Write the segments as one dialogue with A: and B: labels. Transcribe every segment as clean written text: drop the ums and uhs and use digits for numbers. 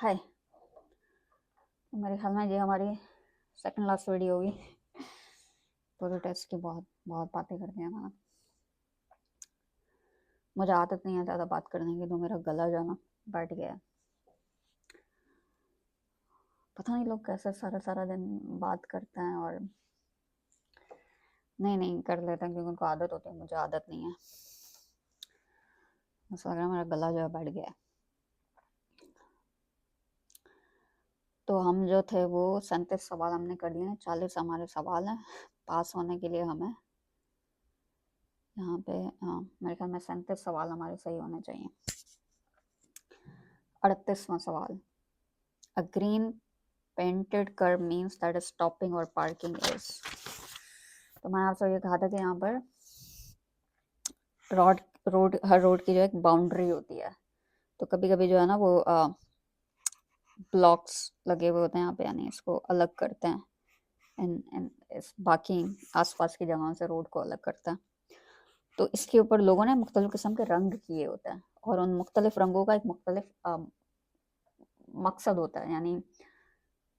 A: हाय। मेरे ख्याल में ये हमारी सेकंड लास्ट वीडियो होगी। पूरे टेस्ट की बहुत बहुत बातें करते हैं ना। मुझे आदत नहीं है ज़्यादा बात करने की, तो मेरा गला जो है ना बैठ गया है। पता नहीं लोग कैसे सारा सारा दिन बात करते हैं और नहीं कर लेते हैं क्योंकि उनको आदत होती है। मुझे आदत नहीं है। मुझे लग रहा है मेरा गला जो है बैठ गया है। तो हम जो थे वो 37 सवाल हमने कर लिए हैं। 40 हमारे सवाल हैं पास होने के लिए। हमें यहाँ पे मेरे ख्याल में 37 सवाल हमारे सही होने चाहिए। 38वां सवाल, a green painted curve means that is stopping और पार्किंग इज। तो मैंने आपसे ये कहा था कि यहाँ पर हर रोड की जो एक बाउंड्री होती है। तो कभी कभी जो है ना वो ब्लॉक्स लगे हुए होते हैं यहाँ पे, यानी इसको अलग करते हैं। इस बाकी आसपास की जगहों से रोड को अलग करता है। तो इसके ऊपर लोगों ने मुख्तलिफ किस्म के रंग किए होते हैं और उन मुख्तलिफ रंगों का एक मुख्तलिफ मकसद होता है। यानी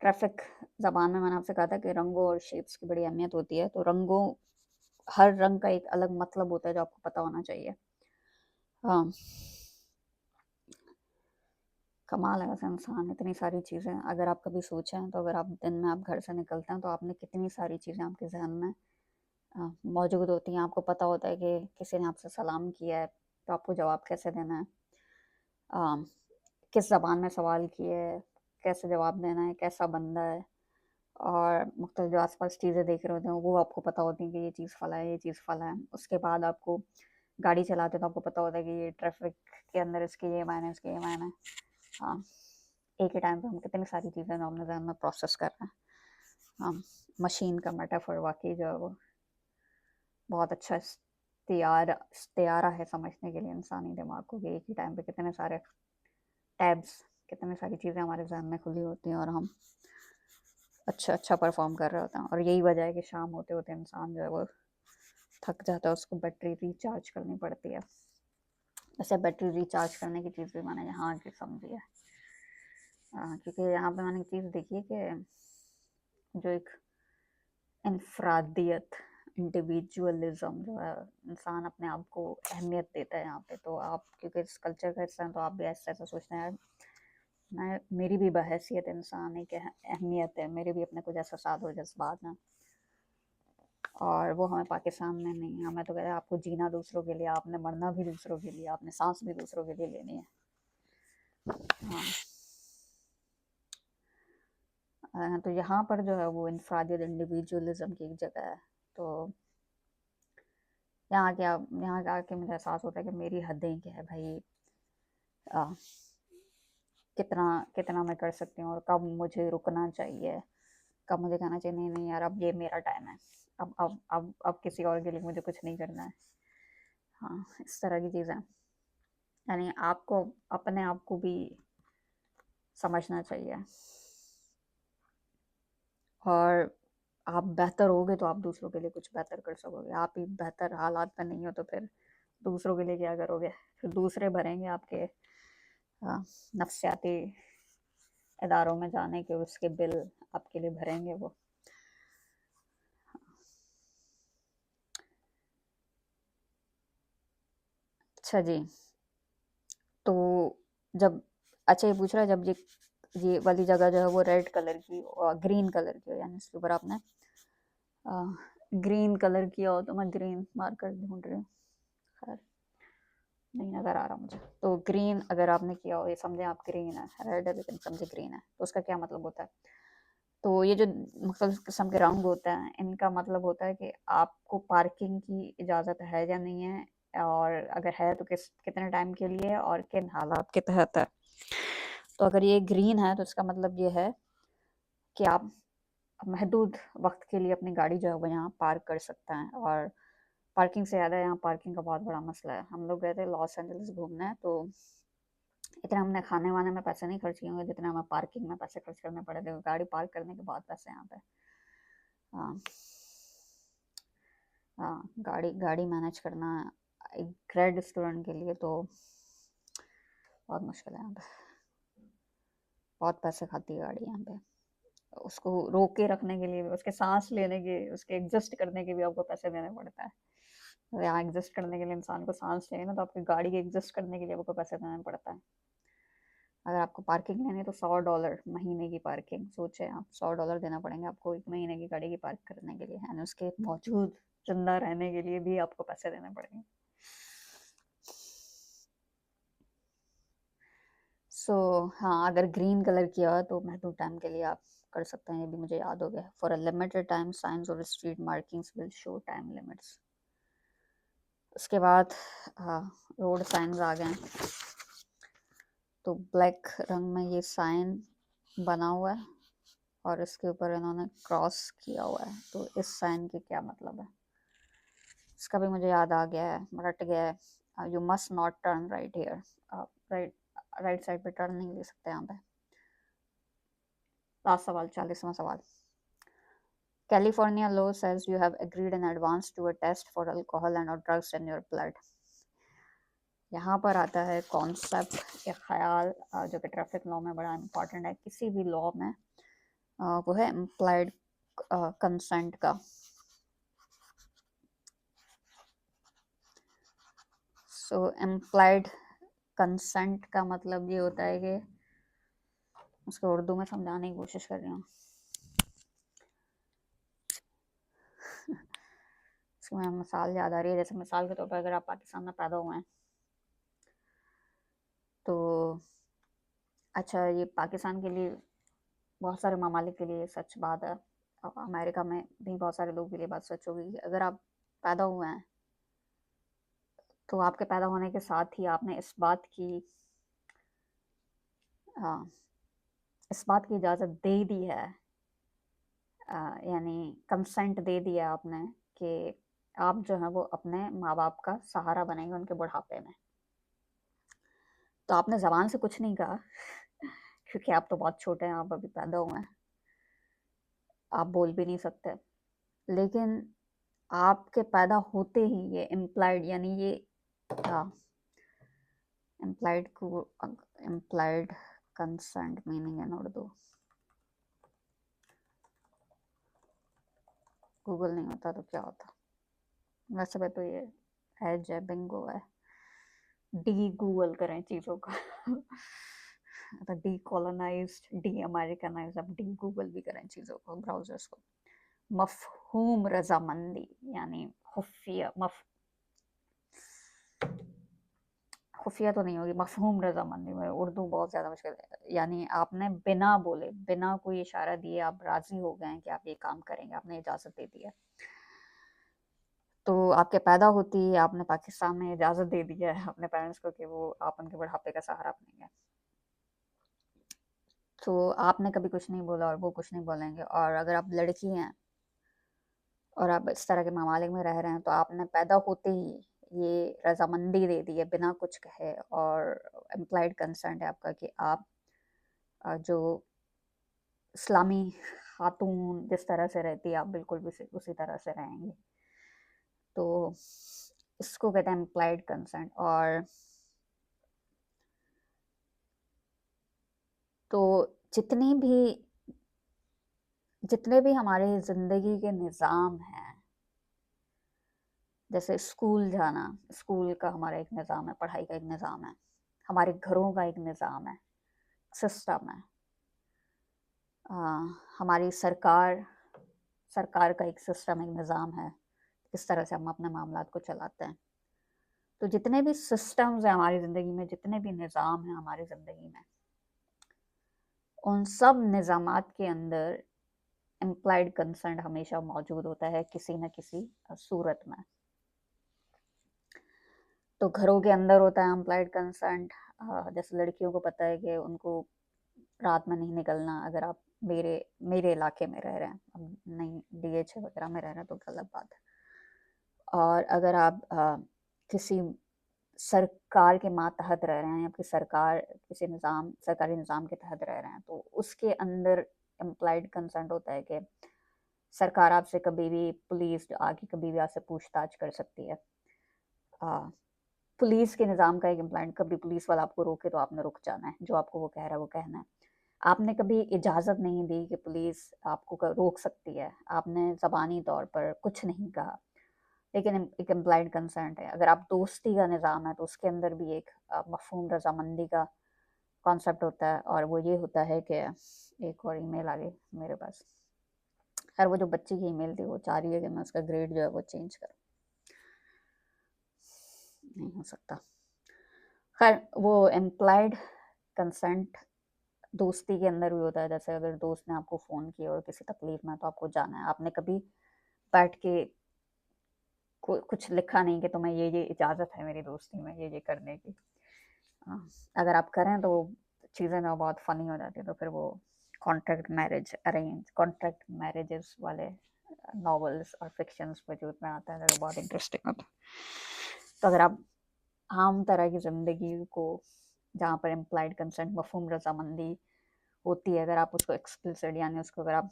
A: ट्रैफिक ज़बान में मैंने आपसे कहा था कि रंगों और शेप्स की बड़ी अहमियत होती है। तो रंगों, हर रंग का एक अलग मतलब होता है जो आपको पता होना चाहिए। हाँ, कमाल है वैसे इंसान, इतनी सारी चीज़ें अगर आप कभी सोचें तो। अगर आप दिन में आप घर से निकलते हैं तो आपने कितनी सारी चीज़ें आपके जहन में मौजूद होती हैं। आपको पता होता है कि किसी ने आपसे सलाम किया है तो आपको जवाब कैसे देना है, किस ज़बान में सवाल किए है, कैसे जवाब देना है, कैसा बंदा है। और मुख्तलिफ जो आसपास चीज़ें देख रहे होते हैं वो आपको पता होती हैं कि ये चीज़ फला है, ये चीज़ फला है। उसके बाद आपको गाड़ी चलाते तो आपको पता होता है कि ये ट्रैफिक के अंदर इसके ये मायने, इसके ये मायने। हाँ, एक ही टाइम पे हम कितनी सारी चीज़ें जो अपने जहन में प्रोसेस कर रहे हैं। हाँ, मशीन का मेटाफर वाकई जो है वो बहुत अच्छा इस्तियारा है समझने के लिए इंसानी दिमाग को, कि एक ही टाइम पे कितने सारे टैब्स, कितनी सारी चीज़ें हमारे जहन में खुली होती हैं और हम अच्छा परफॉर्म कर रहे होते हैं। और यही वजह है कि शाम होते होते इंसान जो है वो थक जाता है, उसको बैटरी रिचार्ज करनी पड़ती है। वैसे बैटरी रिचार्ज करने की चीज़ भी मैंने यहाँ आके समझी है। क्योंकि यहाँ पे मैंने एक चीज़ देखी है कि जो एक इनफरादियत, इंडिविजुअलिज्म जो है, इंसान अपने आप को अहमियत देता है यहाँ पे। तो आप क्योंकि इस कल्चर का हिस्सा हैं तो आप भी ऐसा ऐसा सोचते हैं, मैं, मेरी भी बहैसियत इंसान एक अहमियत है, मेरे भी अपने कुछ एहसास और जज्बात हैं। और वो हमें पाकिस्तान में नहीं, हमें तो कहते हैं आपको जीना दूसरों के लिए, आपने मरना भी दूसरों के लिए, आपने सांस भी दूसरों के लिए लेनी है। हाँ, तो यहाँ पर जो है वो इनफरादियत, इंडिविजुअलिज्म की एक जगह है। तो यहाँ के आके मुझे एहसास होता है कि मेरी हदें क्या है भाई। आ, कितना कितना मैं कर सकती हूँ और कब मुझे रुकना चाहिए, कब मुझे कहना चाहिए नहीं नहीं यार अब ये मेरा टाइम है, अब किसी और के लिए मुझे कुछ नहीं करना है। हाँ, इस तरह की चीज़ें, यानी आपको अपने आप को भी समझना चाहिए। और आप बेहतर होगे तो आप दूसरों के लिए कुछ बेहतर कर सकोगे। आप ही बेहतर हालात में नहीं हो तो फिर दूसरों के लिए क्या करोगे? फिर दूसरे भरेंगे आपके नफ्सियाती इदारों में जाने के उसके बिल, आपके लिए भरेंगे वो। अच्छा जी, तो जब, अच्छा ये पूछ रहा है, जब ये वाली जगह जो है वो रेड कलर की और ग्रीन कलर की हो, यानी इसके ऊपर आपने ग्रीन कलर किया हो, तो मैं ग्रीन मार्कर ढूंढ रही हूँ। खैर नहीं नज़र आ रहा मुझे। तो ग्रीन अगर आपने किया हो, ये समझे आप ग्रीन है, रेड है लेकिन समझे ग्रीन है, तो उसका क्या मतलब होता है? तो ये जो मुख्तलिफ किस्म के रंग होते हैं इनका मतलब होता है कि आपको पार्किंग की इजाज़त है या नहीं है, और अगर है तो कितने टाइम के लिए और किन हालात के तहत है। तो अगर ये ग्रीन है तो इसका मतलब ये है कि आप महदूद वक्त के लिए अपनी गाड़ी जो है वो यहाँ पार्क कर सकते हैं। और पार्किंग से ज़्यादा यहाँ पार्किंग का बहुत बड़ा मसला है। हम लोग गए थे लॉस एंजलिस घूमने, तो इतना हमने खाने वाने में पैसे नहीं खर्च किए होंगे जितना हमें पार्किंग में पैसे खर्च करने पड़े थे। गाड़ी पार्क करने के बाद पैसे यहाँ पे, हाँ हाँ, गाड़ी गाड़ी मैनेज करना एक ग्रेड स्टूडेंट के लिए तो बहुत मुश्किल है यहाँ पे, बहुत पैसे खाती है गाड़ी यहाँ पे। उसको रोक के रखने के लिए भी, उसके सांस लेने के, उसके एग्जिस्ट करने के भी आपको पैसे देने पड़ता है। तो यहाँ एग्जिस्ट करने के लिए इंसान को सांस चाहिए ना, तो आपकी गाड़ी के एग्जिस्ट करने के लिए आपको पैसे देना पड़ता है। अगर आपको पार्किंग लेनी है तो $100 महीने की पार्किंग, सोचे आप, $100 देना पड़ेंगे आपको एक महीने की गाड़ी की पार्क करने के लिए, एंड उसके मौजूद जिंदा रहने के लिए भी आपको पैसे देने पड़ेंगे। सो हाँ, अगर ग्रीन कलर किया तो महदूद टाइम के लिए आप कर सकते हैं, ये भी मुझे याद हो गया। For a limited time signs और street markings will show time limits. उसके बाद रोड साइंस आ गए। तो ब्लैक रंग में ये साइन बना हुआ है और इसके ऊपर इन्होंने क्रॉस किया हुआ है, तो इस साइन के क्या मतलब है, इसका भी मुझे याद आ गया है, रट गया है। You must not turn right here. Right right side पे टर्न नहीं ले सकते यहाँ पे। लास्ट सवाल, 40वां सवाल। California law says you have agreed in advance to a test for alcohol and or drugs in your blood. यहाँ पर आता है कॉन्सेप्ट या ख्याल जो कि ट्रैफिक लॉ में बड़ा इम्पॉर्टेंट है, किसी भी लॉ में, वो है इम्प्लाइड कंसेंट का। सो इम्प्लाइड कंसेंट का मतलब ये होता है कि, उसको उर्दू में समझाने की कोशिश कर रही हूँ। इसमें मिसाल याद आ रही है, जैसे मिसाल के तौर पर अगर आप पाकिस्तान में पैदा हुए हैं तो अच्छा, ये पाकिस्तान के लिए, बहुत सारे ममालिक के लिए सच बात है, अमेरिका में भी बहुत सारे लोगों के लिए बात सच होगी, अगर आप पैदा हुए हैं तो आपके पैदा होने के साथ ही आपने इस बात की इजाज़त दे दी है, यानी कंसेंट दे दिया आपने कि आप जो है वो अपने माँ बाप का सहारा बनेंगे उनके बुढ़ापे में। तो आपने ज़बान से कुछ नहीं कहा क्योंकि आप तो बहुत छोटे हैं, आप अभी पैदा हुए हैं, आप बोल भी नहीं सकते, लेकिन आपके पैदा होते ही ये इम्प्लाइड, यानी ये implied consent meaning in Urdu, Google नहीं होता तो क्या होता, वैसे पे तो ये है जय बिंगो है, डी गूगल करें चीज़ों का डी कॉलोनाइज्ड, डी अमेरिकनाइज्ड, अब डी गूगल भी करें चीज़ों को, ब्राउजर्स को। मफहूम रजामंदी यानी खुफिया तो नहीं होगी, मफहूम रजामंदी में उर्दू बहुत ज़्यादा मुश्किल है, यानी आपने बिना बोले, बिना कोई इशारा दिए आप राज़ी हो गए हैं कि आप ये काम करेंगे, आपने इजाज़त दे दी है। तो आपके पैदा होती ही आपने पाकिस्तान में इजाज़त दे दी है अपने पेरेंट्स को कि वो आप उनके बुढ़ापे का सहारा बनेंगे। तो आपने कभी कुछ नहीं बोला और वो कुछ नहीं बोलेंगे, और अगर आप लड़की हैं और आप इस तरह के ममालिक में रह रहे हैं तो आपने पैदा होते ही ये रजामंदी दे दी है बिना कुछ कहे, और इम्प्लाइड कंसेंट है आपका कि आप जो इस्लामी खातून जिस तरह से रहती है आप बिल्कुल भी उसी तरह से रहेंगे। तो इसको कहते हैं इम्प्लाइड कंसेंट। और तो जितने भी हमारे ज़िंदगी के निज़ाम हैं, जैसे स्कूल जाना, स्कूल का हमारा एक निज़ाम है, पढ़ाई का एक निज़ाम है, हमारे घरों का एक निज़ाम है, सिस्टम है, हमारी सरकार का एक सिस्टम, एक निज़ाम है, इस तरह से हम अपने मामलात को चलाते हैं। तो जितने भी सिस्टम्स हैं हमारी ज़िंदगी में, जितने भी निज़ाम हैं हमारी ज़िंदगी में, उन सब निज़ामात के अंदर इम्प्लाइड कंसेंट हमेशा मौजूद होता है किसी न किसी सूरत में। तो घरों के अंदर होता है इम्प्लाइड कंसेंट, जैसे लड़कियों को पता है कि उनको रात में नहीं निकलना, अगर आप मेरे इलाके में रह रहे हैं, अब नहीं DH वगैरह में रह रहे हैं तो गलत बात है, और अगर आप किसी सरकार के मातहत रह रहे हैं या फिर किसी सरकारी निज़ाम के तहत रह रहे हैं, तो उसके अंदर इम्प्लाइड कंसेंट होता है कि सरकार आपसे कभी भी, पुलिस आके कभी भी आपसे पूछताछ कर सकती है। पुलिस के निज़ाम का एक इम्प्लाइड, कभी पुलिस वाला आपको रोके तो आपने रुक जाना है, जो आपको वो कह रहा है वो कहना है। आपने कभी इजाज़त नहीं दी कि पुलिस आपको रोक सकती है, आपने ज़बानी तौर पर कुछ नहीं कहा, लेकिन एक इम्प्लाइड कंसेंट है। अगर आप दोस्ती का निज़ाम है तो उसके अंदर भी एक मफ़हूम रज़ामंदी का कॉन्सेप्ट होता है, और वो ये होता है कि एक और ईमेल आ गई मेरे पास। खैर, वो जो बच्ची की ईमेल थी वो चाह रही है कि मैं उसका ग्रेड जो है वो चेंज करूँ। नहीं हो सकता। खैर, वो इम्प्लाइड कंसेंट दोस्ती के अंदर भी होता है। जैसे अगर दोस्त ने आपको फ़ोन किया और किसी तकलीफ़ में, तो आपको जाना है। आपने कभी बैठ के कुछ लिखा नहीं कि तुम्हें ये इजाज़त है मेरी दोस्ती में ये करने की। अगर आप करें तो चीज़ें ना बहुत फ़नी हो जाती है। तो फिर वो कॉन्ट्रैक्ट मैरिजेस वाले नॉवेल्स और फ़िक्शंस वजूद में आते हैं, जो बहुत इंटरेस्टिंग होता है। तो अगर आप आम तरह की ज़िंदगी को, जहाँ पर इम्प्लाइड कंसेंट मफ़हूम रज़ामंदी होती है, अगर आप उसको एक्सप्लिसिट यानी उसको अगर आप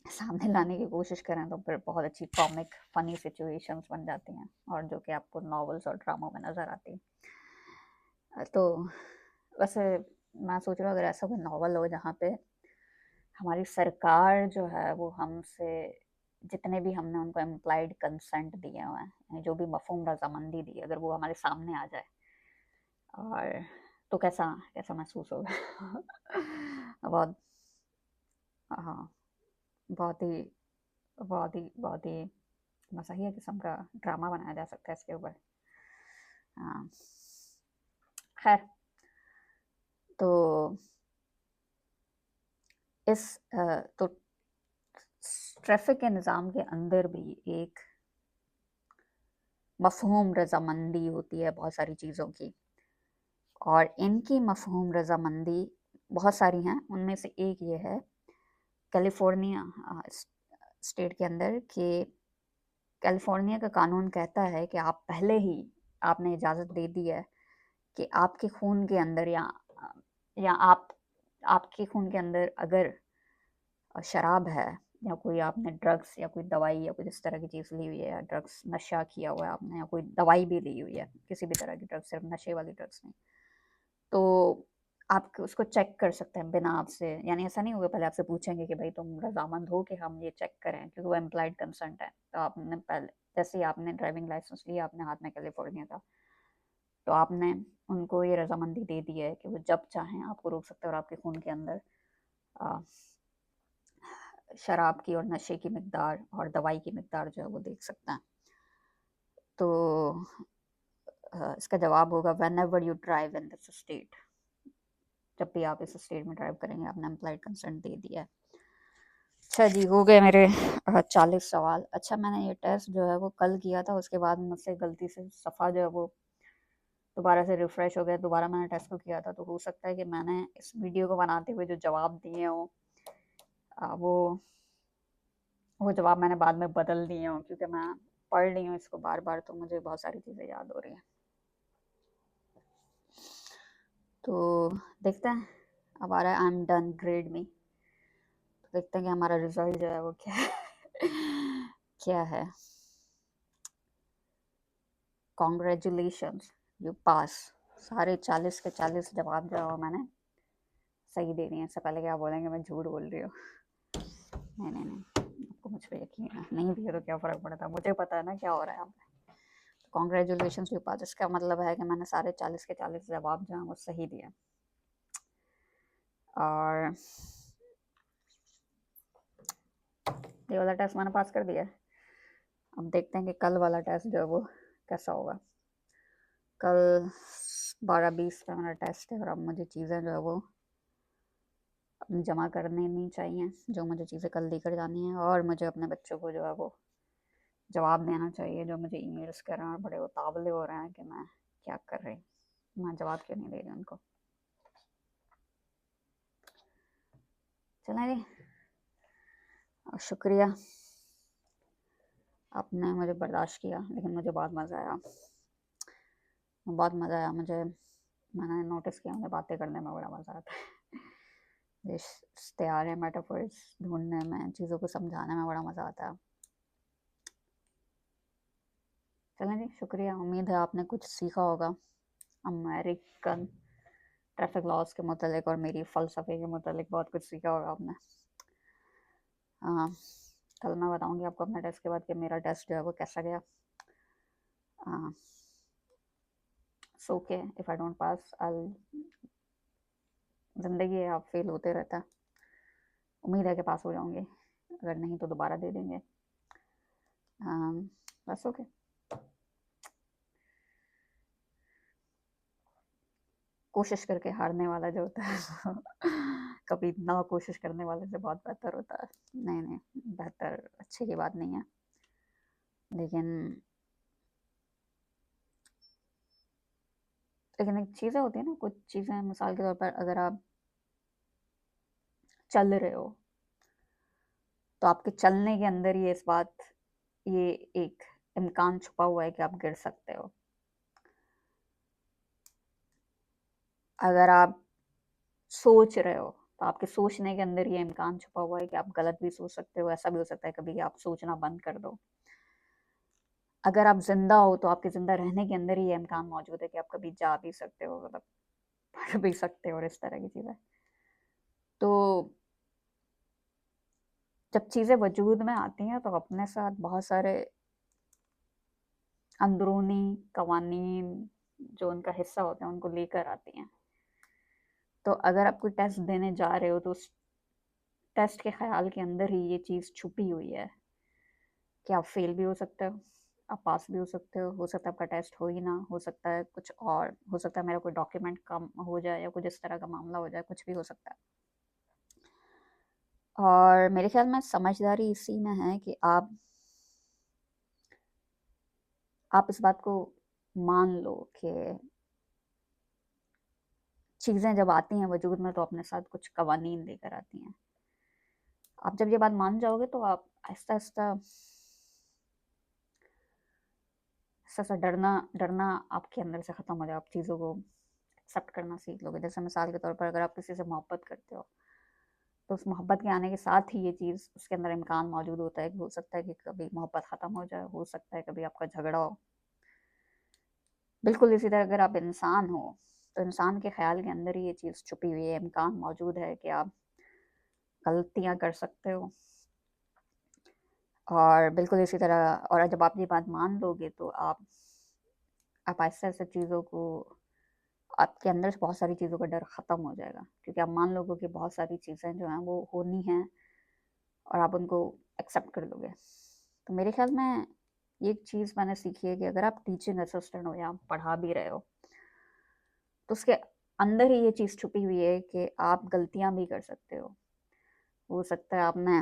A: सामने लाने की कोशिश करें, तो फिर बहुत अच्छी कॉमिक फ़नी सिचुएशंस बन जाती हैं, और जो कि आपको नॉवेल्स और ड्रामों में नज़र आती हैं। तो वैसे मैं सोच रहा हूँ अगर ऐसा कोई नॉवल हो जहाँ पे हमारी सरकार जो है वो हमसे, जितने भी हमने उनको इम्प्लाइड कंसेंट दिए हुए हैं, यानी जो भी मफ़हूम रज़ामंदी दी है, अगर वो हमारे सामने आ जाए, और तो कैसा कैसा महसूस होगा। बहुत, हाँ, बहुत ही बहुत ही मज़ाहिया किस्म का ड्रामा बनाया जा सकता है इसके ऊपर। हाँ, खैर, तो तो ट्रैफ़िक के निज़ाम के अंदर भी एक मफ़हूम रज़ामंदी होती है बहुत सारी चीज़ों की, और इनकी मफ़हूम रज़ामंदी बहुत सारी हैं। उनमें से एक ये है कैलिफ़ोर्निया स्टेट के अंदर, कि कैलिफ़ोर्निया का कानून कहता है कि आप पहले ही आपने इजाज़त दे दी है कि आपके खून के अंदर, या आपके खून के अंदर अगर शराब है, या कोई आपने ड्रग्स या कोई दवाई या कुछ इस तरह की चीज़ ली हुई है, या ड्रग्स नशा किया हुआ है आपने, या कोई दवाई भी ली हुई है, किसी भी तरह की ड्रग्स, सिर्फ नशे वाली ड्रग्स नहीं, तो आप उसको चेक कर सकते हैं बिना आपसे, यानी ऐसा नहीं होगा पहले आपसे पूछेंगे कि भाई तुम रजामंद हो कि हम ये चेक करें, क्योंकि वो एम्प्लॉयड कंसेंट है। तो आपने पहले, जैसे ही आपने ड्राइविंग लाइसेंस लिया अपने हाथ में कैलिफोर्निया का, तो आपने उनको ये रजामंदी दे दी है कि वो जब चाहें आपको रोक सकते हैं, और आपके खून के अंदर आ, शराब की और नशे की मिकदार और दवाई की मिकदार जो है वो देख सकते हैं। तो इसका जवाब होगा when ever you drive in this state, जब भी आप इस स्टेट में ड्राइव करेंगे आपने एम्प्लॉयड कंसेंट दे दिया है। अच्छा जी, हो गए मेरे 40 सवाल। अच्छा, मैंने ये टेस्ट जो है वो कल किया था, उसके बाद मुझसे गलती से सफ़ा जो है वो दोबारा से रिफ़्रेश हो गया। दोबारा मैंने टेस्ट को किया था, तो हो सकता है कि मैंने इस वीडियो को बनाते हुए जो जवाब दिए हों, वो जवाब मैंने बाद में बदल दिए हों, क्योंकि मैं पढ़ रही हूँ इसको बार-बार, तो मुझे बहुत सारी चीज़ें याद हो रही हैं। तो देखते हैं, अब आ रहा है आई एम डन ग्रेड मी। तो देखते हैं कि हमारा रिज़ल्ट जो है वो क्या है। क्या है। Congratulations, you pass. सारे 40 के 40 जवाब जो है वो मैंने सही दे दिए हैं। इससे पहले क्या बोलेंगे मैं झूठ बोल रही हूँ। नहीं नहीं नहीं, आपको मुझ पे यकीन है। नहीं दिए तो क्या फ़र्क पड़ता है, मुझे पता है ना क्या हो रहा है यहाँ पे। कॉन्ग्रेचुलेशंस यू पास, इसका मतलब है कि मैंने सारे 40 के 40 जवाब जो हैं वो सही दिए। और ये वाला टेस्ट मैंने पास कर दिया है। अब देखते हैं कि कल वाला टेस्ट जो है वो कैसा होगा। कल 12:20 पे मेरा टेस्ट है, और अब मुझे चीज़ें जो है वो अपनी जमा करनी नहीं चाहिए, जो मुझे चीज़ें कल लेकर जानी है, और मुझे अपने बच्चों को जो है वो जवाब देना चाहिए, जो मुझे ईमेल्स कर रहे हैं और बड़े उतावले हो रहे हैं कि मैं क्या कर रही, मैं जवाब क्यों नहीं दे रही उनको। चलें जी, शुक्रिया, आपने मुझे बर्दाश्त किया, लेकिन मुझे बहुत मज़ा आया, मुझे। मैंने नोटिस किया मुझे बातें करने में बड़ा मज़ा आता है। इश्तिहार मेटाफर्स ढूंढने में, चीज़ों को समझाने में बड़ा मज़ा आता है। चलें जी, शुक्रिया। उम्मीद है आपने कुछ सीखा होगा अमेरिकन ट्रैफिक लॉज़ के मुतालिक और मेरी फ़लसफ़े के मुतालिक बहुत कुछ सीखा होगा आपने। हाँ, कल मैं बताऊँगी आपको अपने टेस्ट के बाद कि मेरा टेस्ट जो है वो कैसा गया। It's okay if I don't पास, ज़िंदगी है, आप फेल होते रहता है। उम्मीद है कि पास हो जाऊँगी, अगर नहीं तो दोबारा दे देंगे। That's okay. कोशिश करके हारने वाला जो होता है कभी ना कोशिश करने वाले से बहुत बेहतर होता है। नहीं, बेहतर अच्छे की बात नहीं है, लेकिन एक चीज़ें होती हैं ना, कुछ चीज़ें मिसाल के तौर पर अगर आप चल रहे हो, तो आपके चलने के अंदर ही ये एक इम्कान छुपा हुआ है कि आप गिर सकते हो। अगर आप सोच रहे हो, तो आपके सोचने के अंदर ये इम्कान छुपा हुआ है कि आप गलत भी सोच सकते हो, ऐसा भी हो सकता है कभी आप सोचना बंद कर दो। अगर आप ज़िंदा हो, तो आपके ज़िंदा रहने के अंदर ही ये इम्कान मौजूद है कि आप कभी जा भी सकते हो, मतलब पढ़ भी सकते हो और इस तरह की चीज़ें। तो जब चीज़ें वजूद में आती हैं, तो अपने साथ बहुत सारे अंदरूनी कवानीन जो उनका हिस्सा होते हैं, उनको लेकर आती हैं। तो अगर आप कोई टेस्ट देने जा रहे हो, तो उस टेस्ट के ख़्याल के अंदर ही ये चीज़ छुपी हुई है कि आप फ़ेल भी हो सकते हो, आप पास भी हो सकता है आपका टेस्ट हो ही ना, हो सकता है कुछ और, हो सकता है मेरा कोई डॉक्यूमेंट कम हो जाए या कुछ इस तरह का मामला हो जाए, कुछ भी हो सकता है। और मेरे ख़्याल में समझदारी इसी में है कि आप इस बात को मान लो कि चीज़ें जब आती हैं वजूद में, तो अपने साथ कुछ कवानीन लेकर आती हैं। आप जब ये बात मान जाओगे, तो आप आहिस्ता-आहिस्ता ऐसा डरना डरना आपके अंदर से ख़त्म हो जाए, आप चीज़ों को एक्सेप्ट करना सीख लोगे। जैसे मिसाल के तौर पर अगर आप किसी से मोहब्बत करते हो, तो उस मोहब्बत के आने के साथ ही ये चीज़ उसके अंदर इम्कान मौजूद होता है कि हो सकता है कि कभी मोहब्बत ख़त्म हो जाए, हो सकता है कभी आपका झगड़ा हो। बिल्कुल इसी तरह अगर आप इंसान हो, तो इंसान के ख़्याल के अंदर ही ये चीज़ छुपी हुई है, इम्कान मौजूद है कि आप गलतियाँ कर सकते हो। और बिल्कुल इसी तरह, और जब आप ये बात मान लोगे, तो आप आहिस्ता-आहिस्ता चीज़ों को, आपके अंदर से बहुत सारी चीज़ों का डर ख़त्म हो जाएगा, क्योंकि आप मान लोगे कि बहुत सारी चीज़ें जो हैं वो होनी हैं और आप उनको एक्सेप्ट कर लोगे। तो मेरे ख़्याल में ये एक चीज़ मैंने सीखी है कि अगर आप टीचिंग असिस्टेंट हो या आप पढ़ा भी रहे हो, तो उसके अंदर ही ये चीज़ छुपी हुई है कि आप गलतियाँ भी कर सकते हो। हो सकता है आपने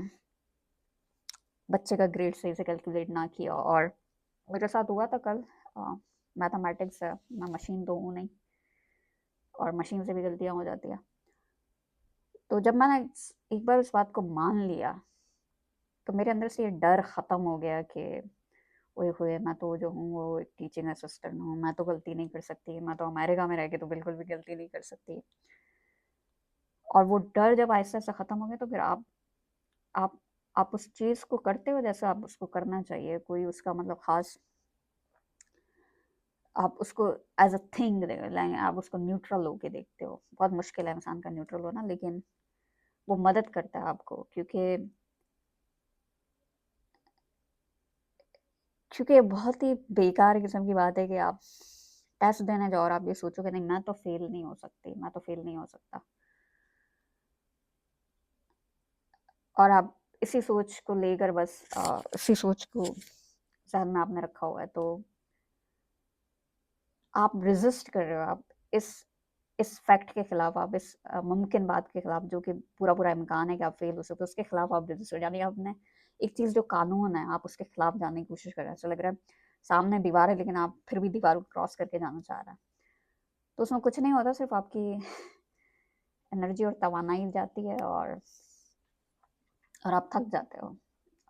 A: बच्चे का ग्रेड सही से कैलकुलेट ना किया, और मेरे साथ हुआ था कल। मैथमेटिक्स है, मैं मशीन तो हूँ नहीं, और मशीन से भी गलतियाँ हो जाती हैं। तो जब मैंने एक बार उस बात को मान लिया, तो मेरे अंदर से ये डर ख़त्म हो गया कि ओए होए, मैं तो जो हूँ वो एक टीचिंग असिस्टेंट हूँ, मैं तो गलती नहीं कर सकती, मैं तो अमेरिका में रह के तो बिल्कुल भी गलती नहीं कर सकती। और वो डर जब आहिस्ता-आहिस्ता ख़त्म हो गया, तो फिर आप आप उस चीज़ को करते हो जैसे आप उसको करना चाहिए, कोई उसका मतलब ख़ास, आप उसको एज़ अ थिंग आप उसको न्यूट्रल होके देखते हो। बहुत मुश्किल है इंसान का न्यूट्रल होना, लेकिन वो मदद करता है आपको, क्योंकि बहुत ही बेकार किस्म की बात है कि आप टेस्ट देने जाओ और आप ये सोचो कि नहीं, मैं तो फेल नहीं हो सकती, मैं तो फेल नहीं हो सकता, और आप इसी सोच को लेकर बस इसी सोच को ज़हन में आपने रखा हुआ है, तो आप रेज़िस्ट कर रहे हो, आप इस इस फैक्ट के खिलाफ, आप इस मुमकिन बात के खिलाफ, जो कि पूरा-पूरा इम्कान है कि आप फेल हो सकते हो, उसके खिलाफ आप रेज़िस्ट हो, यानी आपने एक चीज़ जो कानून है, आप उसके खिलाफ जाने की कोशिश कर रहे हैं। ऐसा लग रहा है सामने दीवार है, लेकिन आप फिर भी दीवार को क्रॉस करके जाना चाह रहे हैं। तो उसमें कुछ नहीं होता, सिर्फ़ आपकी एनर्जी और तवानाई जाती है, और आप थक जाते हो,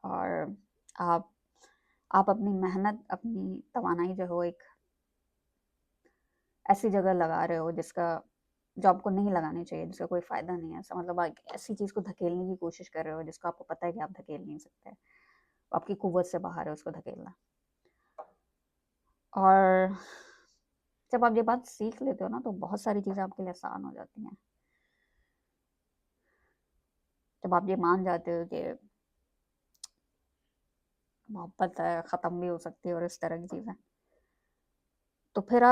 A: और आप आप अपनी मेहनत, अपनी तवानाई जो है वो एक ऐसी जगह लगा रहे हो जो आपको नहीं लगानी चाहिए, जिसका कोई फ़ायदा नहीं है। ऐसा मतलब आप ऐसी चीज़ को धकेलने की कोशिश कर रहे हो जिसको आपको पता है कि आप धकेल नहीं सकते। आपकी कुव्वत से बाहर है उसको धकेलना। और जब आप ये बात सीख लेते हो ना, तो बहुत सारी चीज़ें आपके लिए आसान हो जाती हैं। जब आप ये मान जाते हो कि मोहब्बत है, ख़त्म भी हो सकती है और इस तरह की चीज़ें, तो फिर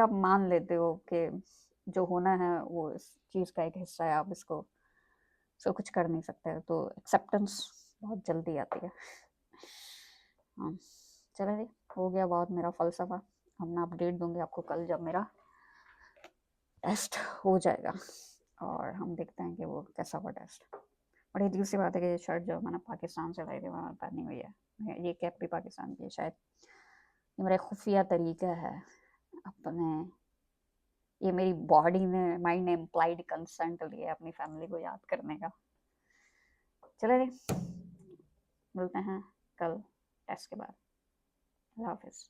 A: आप मान लेते हो कि जो होना है वो इस चीज़ का एक हिस्सा है, आप इसको कुछ कर नहीं सकते, तो एक्सेप्टेंस बहुत जल्दी आती है। हाँ, चलो जी, हो गया बहुत मेरा फ़लसफ़ा। अब मैं अपडेट दूँगी आपको कल जब मेरा टेस्ट हो जाएगा, और हम देखते हैं कि वो कैसा हुआ टेस्ट। बड़ी अजीब सी बात है कि ये शर्ट जो मैंने पाकिस्तान से लाई थी, वो पहनी हुई है। ये कैप भी पाकिस्तान की है शायद। ये मेरा खुफिया तरीका है अपने, ये मेरी बॉडी ने, माइंड ने इम्प्लाइड कंसेंट लिया अपनी फैमिली को याद करने का। चलो जी, मिलते हैं कल टेस्ट के बाद। अल्लाह हाफिज़।